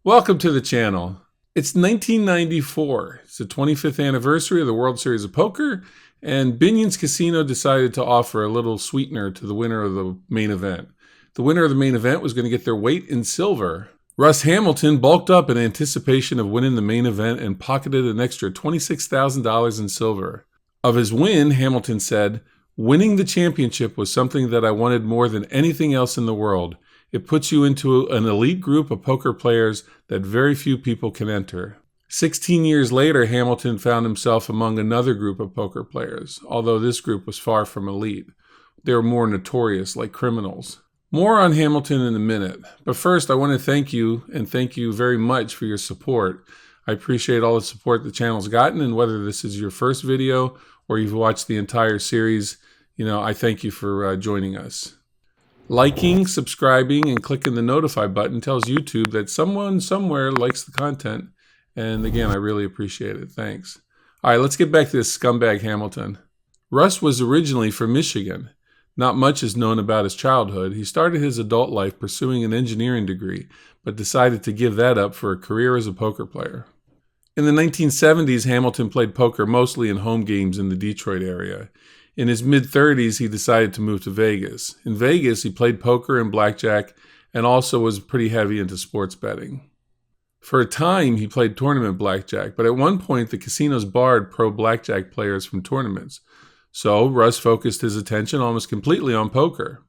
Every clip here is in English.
Welcome to the channel. It's 1994. It's the 25th anniversary of the World Series of Poker, and Binion's Casino decided to offer a little sweetener to the winner of the main event. The winner of the main event was going to get their weight in silver. Russ Hamilton bulked up in anticipation of winning the main event and pocketed an extra $26,000 in silver. Of his win, Hamilton said, "Winning the championship was something that I wanted more than anything else in the world. It puts you into an elite group of poker players that very few people can enter." 16 years later, Hamilton found himself among another group of poker players, although this group was far from elite. They were more notorious, like criminals. More on Hamilton in a minute, but first I want to thank you, and thank you very much for your support. I appreciate all the support the channel's gotten, and whether this is your first video or you've watched the entire series, I thank you for joining us. Liking, subscribing, and clicking the notify button tells YouTube that someone somewhere likes the content. And again, I really appreciate it. Thanks. All right, let's get back to this scumbag Hamilton. Russ was originally from Michigan. Not much is known about his childhood. He started his adult life pursuing an engineering degree, but decided to give that up for a career as a poker player. In the 1970s, Hamilton played poker mostly in home games in the Detroit area. In his mid-30s, he decided to move to Vegas. In Vegas, he played poker and blackjack and also was pretty heavy into sports betting. For a time, he played tournament blackjack, but at one point, the casinos barred pro blackjack players from tournaments. So, Russ focused his attention almost completely on poker.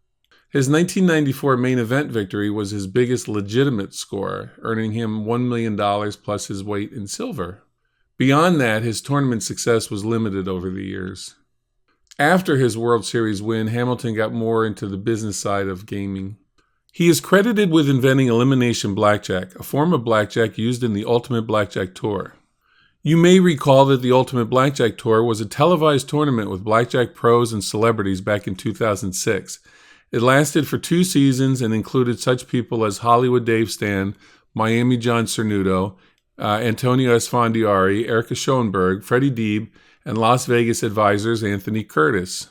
His 1994 main event victory was his biggest legitimate score, earning him $1 million plus his weight in silver. Beyond that, his tournament success was limited over the years. After his World Series win, Hamilton got more into the business side of gaming. He is credited with inventing elimination blackjack, a form of blackjack used in the Ultimate Blackjack Tour. You may recall that the Ultimate Blackjack Tour was a televised tournament with blackjack pros and celebrities back in 2006. It lasted for 2 seasons and included such people as Hollywood Dave Stan, Miami John Cernuto, Antonio Esfandiari, Erica Schoenberg, Freddie Deeb, and Las Vegas advisors Anthony Curtis.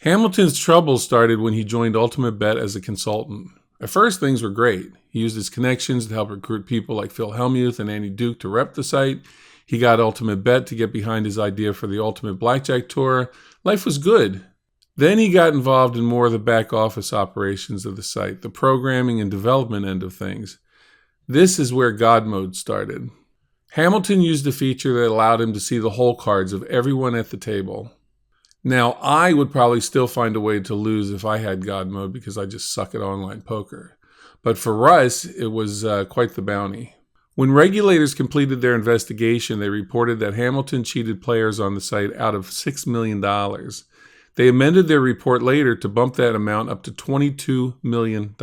Hamilton's troubles started when he joined Ultimate Bet as a consultant. At first, things were great. He used his connections to help recruit people like Phil Hellmuth and Andy Duke to rep the site. He got Ultimate Bet to get behind his idea for the Ultimate Blackjack Tour. Life was good. Then he got involved in more of the back office operations of the site, the programming and development end of things. This is where God Mode started. Hamilton used a feature that allowed him to see the hole cards of everyone at the table. Now, I would probably still find a way to lose if I had God Mode because I just suck at online poker. But for Russ, it was quite the bounty. When regulators completed their investigation, they reported that Hamilton cheated players on the site out of $6 million. They amended their report later to bump that amount up to $22 million.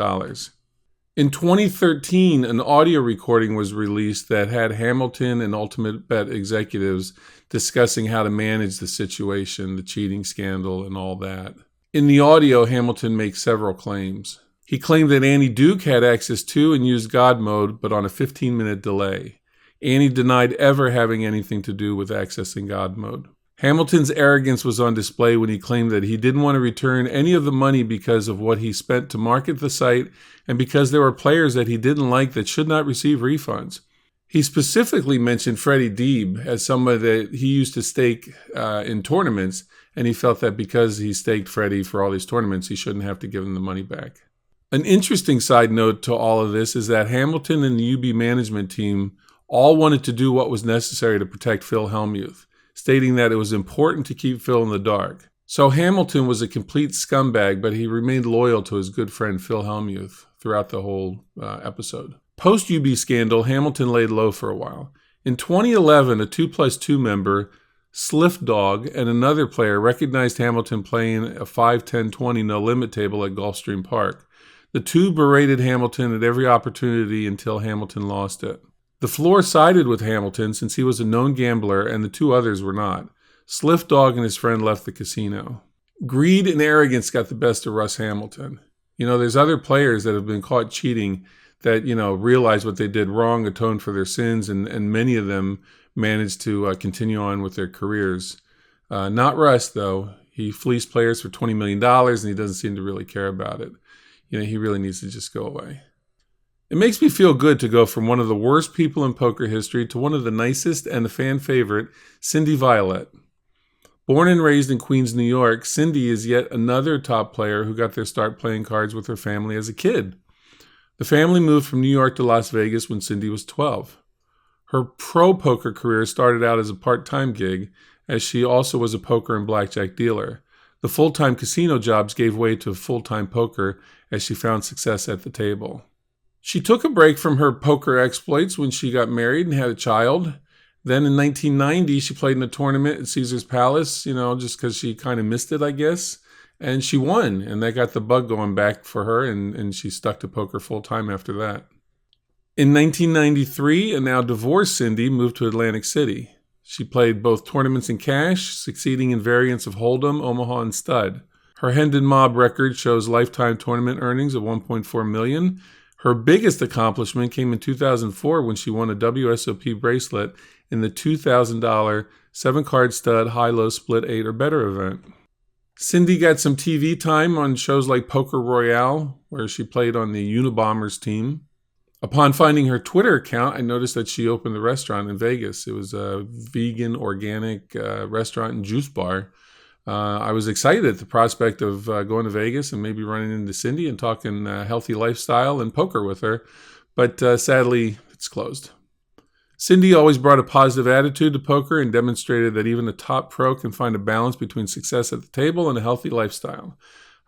In 2013, an audio recording was released that had Hamilton and Ultimate Bet executives discussing how to manage the situation, the cheating scandal, and all that. In the audio, Hamilton makes several claims. He claimed that Andy Duke had access to and used God Mode, but on a 15-minute delay. Andy denied ever having anything to do with accessing God Mode. Hamilton's arrogance was on display when he claimed that he didn't want to return any of the money because of what he spent to market the site and because there were players that he didn't like that should not receive refunds. He specifically mentioned Freddie Deeb as somebody that he used to stake in tournaments, and he felt that because he staked Freddie for all these tournaments, he shouldn't have to give him the money back. An interesting side note to all of this is that Hamilton and the UB management team all wanted to do what was necessary to protect Phil Hellmuth, stating that it was important to keep Phil in the dark. So Hamilton was a complete scumbag, but he remained loyal to his good friend Phil Hellmuth throughout the whole episode. Post-UB scandal, Hamilton laid low for a while. In 2011, a 2+2 member, Sliff Dog, and another player recognized Hamilton playing a 5-10-20 no-limit table at Gulfstream Park. The two berated Hamilton at every opportunity until Hamilton lost it. The floor sided with Hamilton since he was a known gambler and the 2 others were not. Sliff Dog and his friend left the casino. Greed and arrogance got the best of Russ Hamilton. There's other players that have been caught cheating that, realized what they did wrong, atoned for their sins, and many of them managed to continue on with their careers. Not Russ, though. He fleeced players for $20 million, and he doesn't seem to really care about it. He really needs to just go away. It makes me feel good to go from one of the worst people in poker history to one of the nicest and a fan favorite, Cyndy Violette. Born and raised in Queens, New York, Cyndy is yet another top player who got their start playing cards with her family as a kid. The family moved from New York to Las Vegas when Cyndy was 12. Her pro poker career started out as a part-time gig, as she also was a poker and blackjack dealer. The full-time casino jobs gave way to full-time poker as she found success at the table. She took a break from her poker exploits when she got married and had a child. Then in 1990, she played in a tournament at Caesar's Palace, just because she kind of missed it, I guess. And she won, and that got the bug going back for her, and she stuck to poker full-time after that. In 1993, a now divorced Cyndy moved to Atlantic City. She played both tournaments in cash, succeeding in variants of Hold'em, Omaha, and Stud. Her Hendon Mob record shows lifetime tournament earnings of $1.4 million. Her biggest accomplishment came in 2004 when she won a WSOP bracelet in the $2,000 7-card stud high-low split 8 or better event. Cyndy got some TV time on shows like Poker Royale, where she played on the Unabombers team. Upon finding her Twitter account, I noticed that she opened a restaurant in Vegas. It was a vegan, organic restaurant and juice bar. I was excited at the prospect of going to Vegas and maybe running into Cyndy and talking healthy lifestyle and poker with her, but sadly, it's closed. Cyndy always brought a positive attitude to poker and demonstrated that even a top pro can find a balance between success at the table and a healthy lifestyle.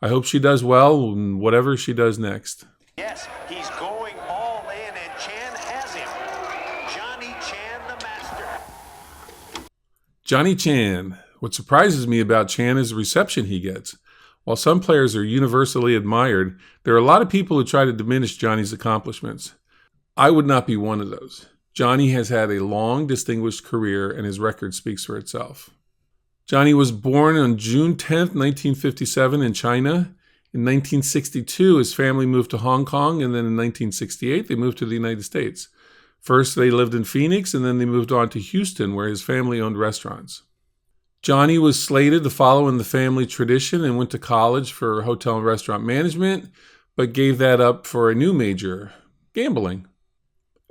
I hope she does well in whatever she does next. Yes, he's going all in, and Chan has him. Johnny Chan, the master. Johnny Chan. What surprises me about Chan is the reception he gets. While some players are universally admired, there are a lot of people who try to diminish Johnny's accomplishments. I would not be one of those. Johnny has had a long, distinguished career, and his record speaks for itself. Johnny was born on June 10th, 1957 in China. In 1962, his family moved to Hong Kong, and then in 1968, they moved to the United States. First, they lived in Phoenix, and then they moved on to Houston, where his family owned restaurants. Johnny was slated to follow in the family tradition and went to college for hotel and restaurant management, but gave that up for a new major, gambling.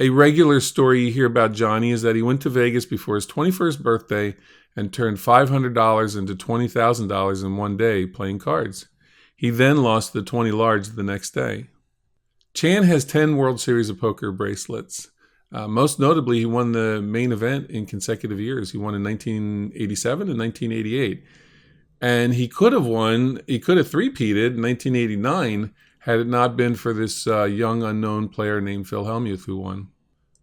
A regular story you hear about Johnny is that he went to Vegas before his 21st birthday and turned $500 into $20,000 in one day playing cards. He then lost the 20 large the next day. Chan has 10 World Series of Poker bracelets. Most notably, he won the main event in consecutive years. He won in 1987 and 1988. And he could have three-peated in 1989 had it not been for this young unknown player named Phil Hellmuth who won.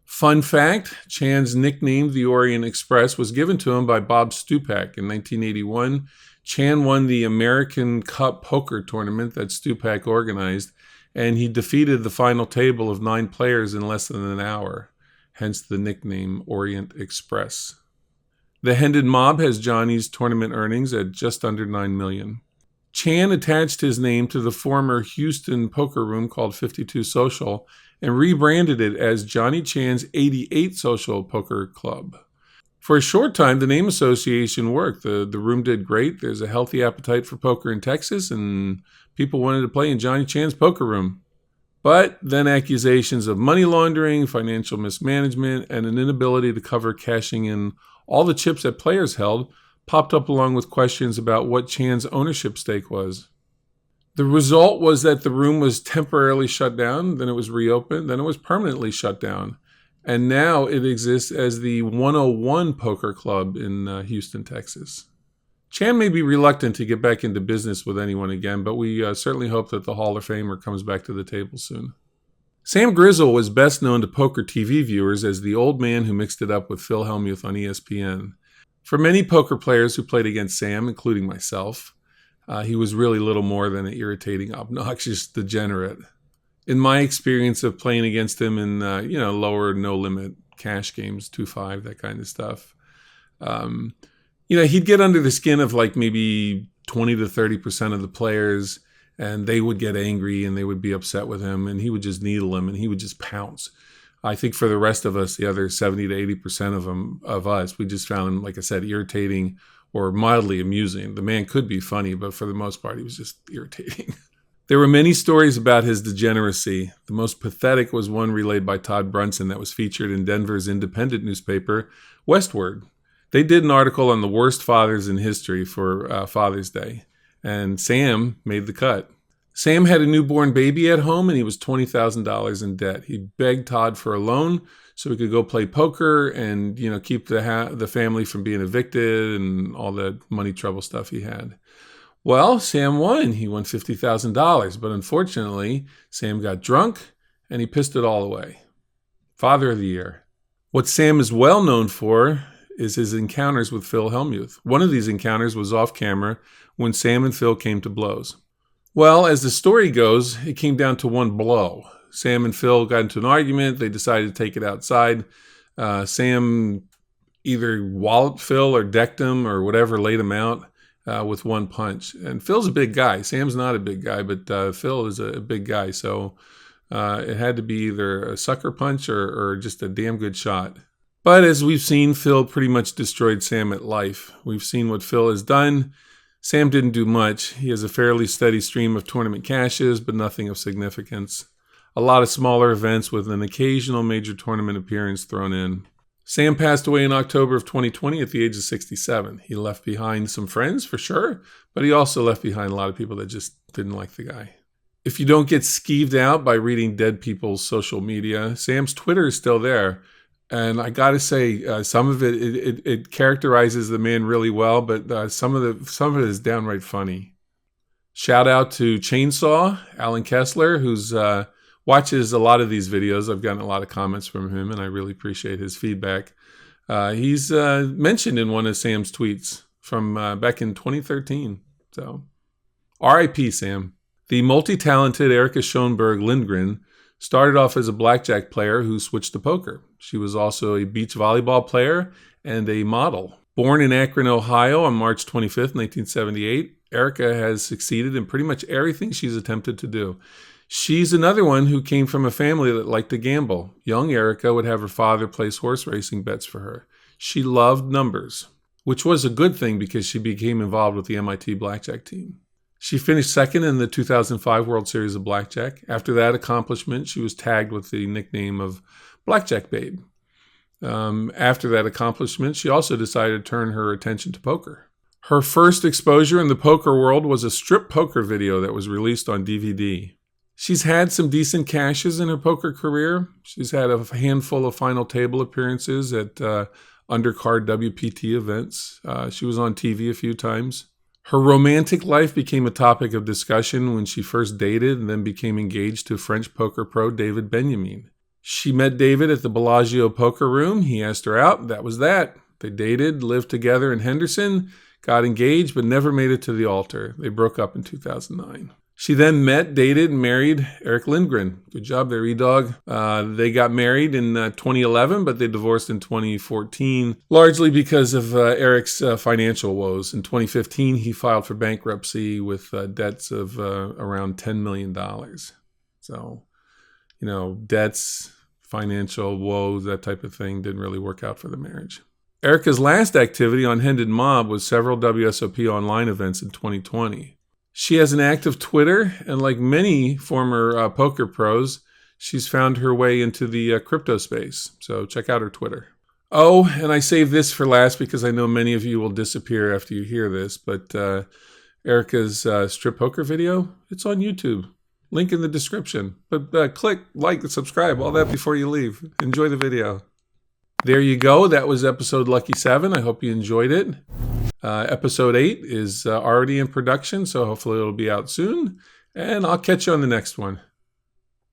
Fun fact, Chan's nickname, the Orient Express, was given to him by Bob Stupak. In 1981, Chan won the American Cup poker tournament that Stupak organized, and he defeated the final table of 9 players in less than an hour, hence the nickname Orient Express. The Hendon Mob has Johnny's tournament earnings at just under $9 million. Chan attached his name to the former Houston poker room called 52 Social and rebranded it as Johnny Chan's 88 Social Poker Club. For a short time, the name association worked. The room did great. There's a healthy appetite for poker in Texas, and people wanted to play in Johnny Chan's poker room. But then accusations of money laundering, financial mismanagement, and an inability to cover cashing in all the chips that players held popped up along with questions about what Chan's ownership stake was. The result was that the room was temporarily shut down, then it was reopened, then it was permanently shut down. And now it exists as the 101 Poker Club in Houston, Texas. Chan may be reluctant to get back into business with anyone again, but we certainly hope that the Hall of Famer comes back to the table soon. Sam Grizzle was best known to poker TV viewers as the old man who mixed it up with Phil Hellmuth on ESPN. For many poker players who played against Sam, including myself, he was really little more than an irritating, obnoxious degenerate. In my experience of playing against him in lower no-limit cash games, 2-5, that kind of stuff, he'd get under the skin of like maybe 20 to 30% of the players, and they would get angry and they would be upset with him, and he would just needle them and he would just pounce. I think for the rest of us, the other 70 to 80% of us, we just found him, like I said, irritating or mildly amusing. The man could be funny, but for the most part, he was just irritating. There were many stories about his degeneracy. The most pathetic was one relayed by Todd Brunson that was featured in Denver's independent newspaper, Westward. They did an article on the worst fathers in history for Father's Day, and Sam made the cut. Sam had a newborn baby at home, and he was $20,000 in debt. He begged Todd for a loan so he could go play poker and, keep the family from being evicted and all the money trouble stuff he had. Well, Sam won. He won $50,000, but unfortunately, Sam got drunk and he pissed it all away. Father of the Year. What Sam is well known for is his encounters with Phil Hellmuth. One of these encounters was off camera when Sam and Phil came to blows. Well, as the story goes, it came down to one blow. Sam and Phil got into an argument. They decided to take it outside. Sam either walloped Phil or decked him or whatever, laid him out with one punch. And Phil's a big guy. Sam's not a big guy, but Phil is a big guy. So it had to be either a sucker punch or just a damn good shot. But as we've seen, Phil pretty much destroyed Sam at life. We've seen what Phil has done. Sam didn't do much. He has a fairly steady stream of tournament cashes, but nothing of significance. A lot of smaller events with an occasional major tournament appearance thrown in. Sam passed away in October of 2020 at the age of 67. He left behind some friends, for sure, but he also left behind a lot of people that just didn't like the guy. If you don't get skeeved out by reading dead people's social media, Sam's Twitter is still there. And I got to say, some of it characterizes the man really well, but some of it is downright funny. Shout out to Chainsaw, Alan Kessler, who's watches a lot of these videos. I've gotten a lot of comments from him, and I really appreciate his feedback. He's mentioned in one of Sam's tweets from back in 2013. So, R.I.P. Sam. The multi-talented Erica Schoenberg-Lindgren started off as a blackjack player who switched to poker. She was also a beach volleyball player and a model. Born in Akron, Ohio on March 25th, 1978, Erica has succeeded in pretty much everything she's attempted to do. She's another one who came from a family that liked to gamble. Young Erica would have her father place horse racing bets for her. She loved numbers, which was a good thing because she became involved with the MIT blackjack team. She finished second in the 2005 World Series of Blackjack. After that accomplishment, she was tagged with the nickname of Blackjack Babe. After that accomplishment, she also decided to turn her attention to poker. Her first exposure in the poker world was a strip poker video that was released on DVD. She's had some decent cashes in her poker career. She's had a handful of final table appearances at undercard WPT events. She was on TV a few times. Her romantic life became a topic of discussion when she first dated and then became engaged to French poker pro David Benjamin. She met David at the Bellagio poker room. He asked her out. That was that. They dated, lived together in Henderson, got engaged, but never made it to the altar. They broke up in 2009. She then met, dated, and married Eric Lindgren. Good job there, E-Dog. They got married in 2011, but they divorced in 2014, largely because of Eric's financial woes. In 2015, he filed for bankruptcy with debts of around $10 million. So, debts, financial woes, that type of thing didn't really work out for the marriage. Erica's last activity on Hendon Mob was several WSOP online events in 2020. She has an active Twitter, and like many former poker pros, she's found her way into the crypto space. So check out her Twitter. Oh, and I saved this for last because I know many of you will disappear after you hear this, but Erica's strip poker video, it's on YouTube. Link in the description. But click, like, and subscribe, all that before you leave. Enjoy the video. There you go. That was episode Lucky 7. I hope you enjoyed it. Episode 8 is already in production, so hopefully it'll be out soon. And I'll catch you on the next one.